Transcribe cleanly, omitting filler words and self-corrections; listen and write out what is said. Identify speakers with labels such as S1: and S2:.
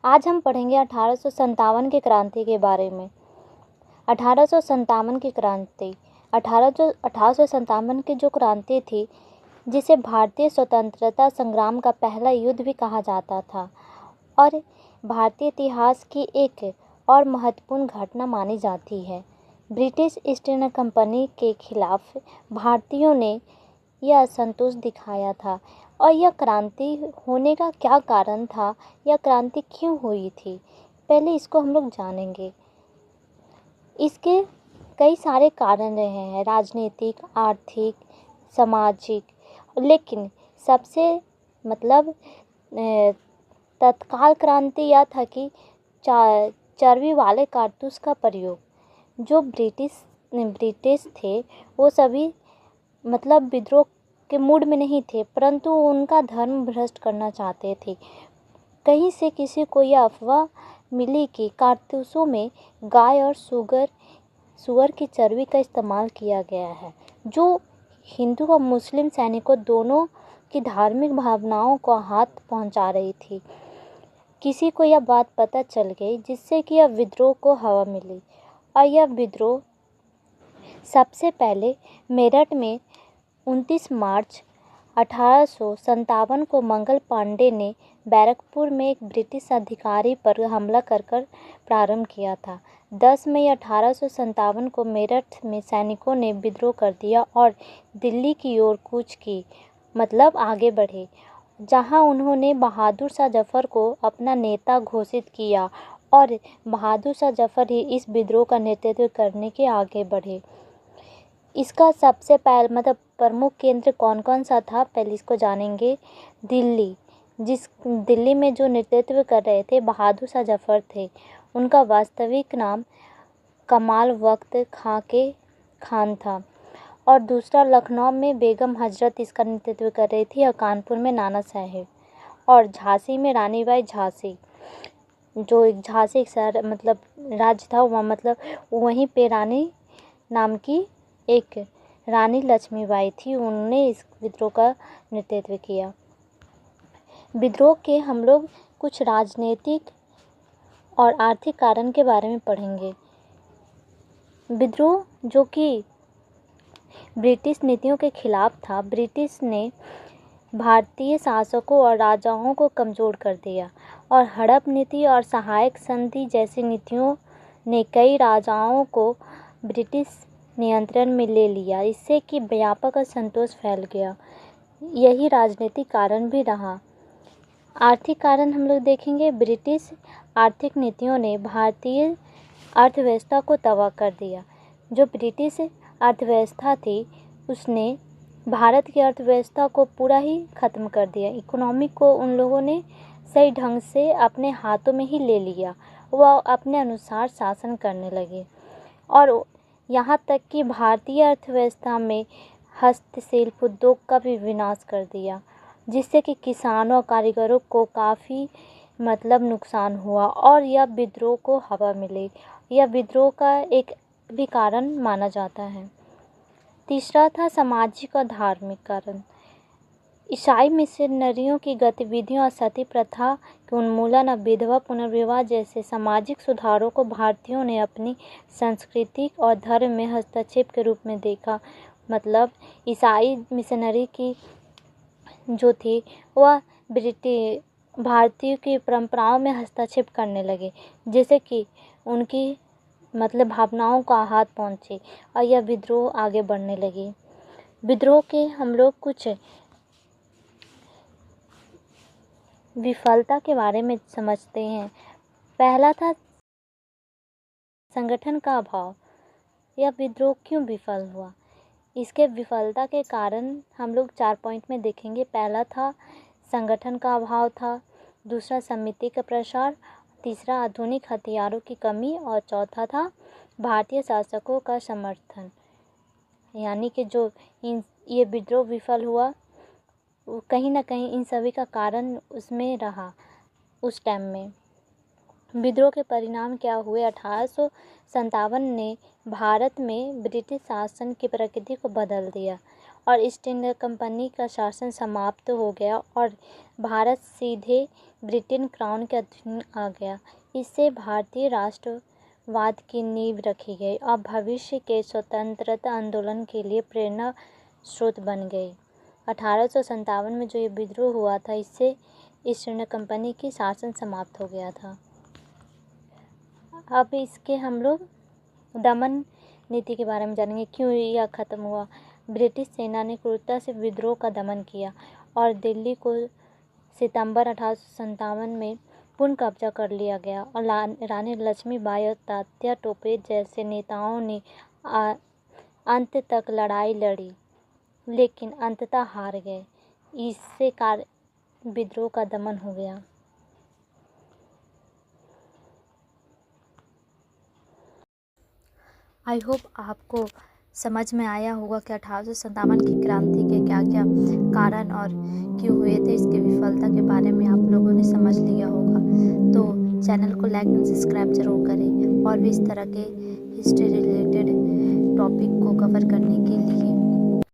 S1: आज हम पढ़ेंगे 1857 की क्रांति के बारे में। 1857 की क्रांति 1857 की जो क्रांति थी, जिसे भारतीय स्वतंत्रता संग्राम का पहला युद्ध भी कहा जाता था और भारतीय इतिहास की एक और महत्वपूर्ण घटना मानी जाती है। ब्रिटिश ईस्ट इंडिया कंपनी के खिलाफ भारतीयों ने यह असंतोष दिखाया था और यह क्रांति होने का क्या कारण था, यह क्रांति क्यों हुई थी, पहले इसको हम लोग जानेंगे। इसके कई सारे कारण रहे हैं, राजनीतिक, आर्थिक, सामाजिक, लेकिन सबसे तत्काल क्रांति यह था कि चर्बी वाले कारतूस का प्रयोग। जो ब्रिटिश थे वो सभी विद्रोह के मूड में नहीं थे, परंतु उनका धर्म भ्रष्ट करना चाहते थे। कहीं से किसी को यह अफवाह मिली कि कारतूसों में गाय और सुअर की चर्बी का इस्तेमाल किया गया है, जो हिंदू और मुस्लिम सैनिकों दोनों की धार्मिक भावनाओं को हाथ पहुंचा रही थी। किसी को यह बात पता चल गई, जिससे कि यह विद्रोह को हवा मिली और यह विद्रोह सबसे पहले मेरठ में 29 मार्च 1857 को मंगल पांडे ने बैरकपुर में एक ब्रिटिश अधिकारी पर हमला कर प्रारंभ किया था। 10 मई 1857 को मेरठ में सैनिकों ने विद्रोह कर दिया और दिल्ली की ओर कूच की, आगे बढ़े, जहां उन्होंने बहादुर शाह जफर को अपना नेता घोषित किया और बहादुर शाह जफर ही इस विद्रोह का नेतृत्व करने के आगे बढ़े। इसका सबसे पहले प्रमुख केंद्र कौन कौन सा था, पहले इसको जानेंगे। दिल्ली में जो नेतृत्व कर रहे थे बहादुर शाह जफर थे। उनका वास्तविक नाम कमाल वक्त खान था। और दूसरा लखनऊ में बेगम हजरत इसका नेतृत्व कर रही थी और कानपुर में नाना साहेब और झांसी में रानीबाई झांसी, जो एक झांसी एक शहर राज्य था, वहाँ वहीं पे रानी नाम की एक रानी लक्ष्मीबाई थी, उन्होंने इस विद्रोह का नेतृत्व किया। विद्रोह के हम लोग कुछ राजनीतिक और आर्थिक कारण के बारे में पढ़ेंगे। विद्रोह जो कि ब्रिटिश नीतियों के खिलाफ था, ब्रिटिश ने भारतीय शासकों और राजाओं को कमज़ोर कर दिया और हड़प नीति और सहायक संधि जैसी नीतियों ने कई राजाओं को ब्रिटिश नियंत्रण में ले लिया, इससे कि व्यापक असंतोष फैल गया। यही राजनीतिक कारण भी रहा। आर्थिक कारण हम लोग देखेंगे। ब्रिटिश आर्थिक नीतियों ने भारतीय अर्थव्यवस्था को तबाह कर दिया। जो ब्रिटिश अर्थव्यवस्था थी, उसने भारत की अर्थव्यवस्था को पूरा ही ख़त्म कर दिया। इकोनॉमी को उन लोगों ने सही ढंग से अपने हाथों में ही ले लिया, वह अपने अनुसार शासन करने लगे और यहाँ तक कि भारतीय अर्थव्यवस्था में हस्तशिल्प उद्योग का भी विनाश कर दिया, जिससे कि किसानों और कारीगरों को काफ़ी नुकसान हुआ और यह विद्रोह को हवा मिली। यह विद्रोह का एक भी कारण माना जाता है। तीसरा था सामाजिक और धार्मिक कारण। ईसाई मिशनरियों की गतिविधियों और सती प्रथा के उन्मूलन और विधवा पुनर्विवाह जैसे सामाजिक सुधारों को भारतीयों ने अपनी संस्कृति और धर्म में हस्तक्षेप के रूप में देखा। ईसाई मिशनरी की जो थी वह भारतीयों की परंपराओं में हस्तक्षेप करने लगे, जैसे कि उनकी भावनाओं को आघात पहुँचे और यह विद्रोह आगे बढ़ने लगी। विद्रोह के हम लोग कुछ विफलता के बारे में समझते हैं। पहला था संगठन का अभाव। यह विद्रोह क्यों विफल हुआ, इसके विफलता के कारण हम लोग 4 पॉइंट में देखेंगे। पहला था संगठन का अभाव था, दूसरा समिति का प्रसार, तीसरा आधुनिक हथियारों की कमी और चौथा था भारतीय शासकों का समर्थन। यानी कि जो ये विद्रोह विफल हुआ, कहीं ना कहीं इन सभी का कारण उसमें रहा। उस टाइम में विद्रोह के परिणाम क्या हुए? 1857 ने भारत में ब्रिटिश शासन की प्रकृति को बदल दिया और ईस्ट इंडिया कंपनी का शासन समाप्त हो गया और भारत सीधे ब्रिटेन क्राउन के अधीन आ गया। इससे भारतीय राष्ट्रवाद की नींव रखी गई और भविष्य के स्वतंत्रता आंदोलन के लिए प्रेरणा स्रोत बन गई। 1857 में जो ये विद्रोह हुआ था, इससे ईस्ट इंडिया कंपनी की शासन समाप्त हो गया था। अब इसके हम लोग दमन नीति के बारे में जानेंगे, क्यों यह खत्म हुआ। ब्रिटिश सेना ने क्रूरता से विद्रोह का दमन किया और दिल्ली को सितंबर 1857 में पुनः कब्जा कर लिया गया और रानी लक्ष्मीबाई और तात्या टोपे जैसे नेताओं ने अंत तक लड़ाई लड़ी, लेकिन अंततः हार गए। इससे विद्रोह का दमन हो गया। आई होप आपको समझ में आया होगा कि 1857 की क्रांति के क्या क्या कारण और क्यों हुए थे। इसके विफलता के बारे में आप लोगों ने समझ लिया होगा। तो चैनल को लाइक एंड सब्सक्राइब जरूर करें और भी इस तरह के हिस्ट्री रिलेटेड टॉपिक को कवर करने के लिए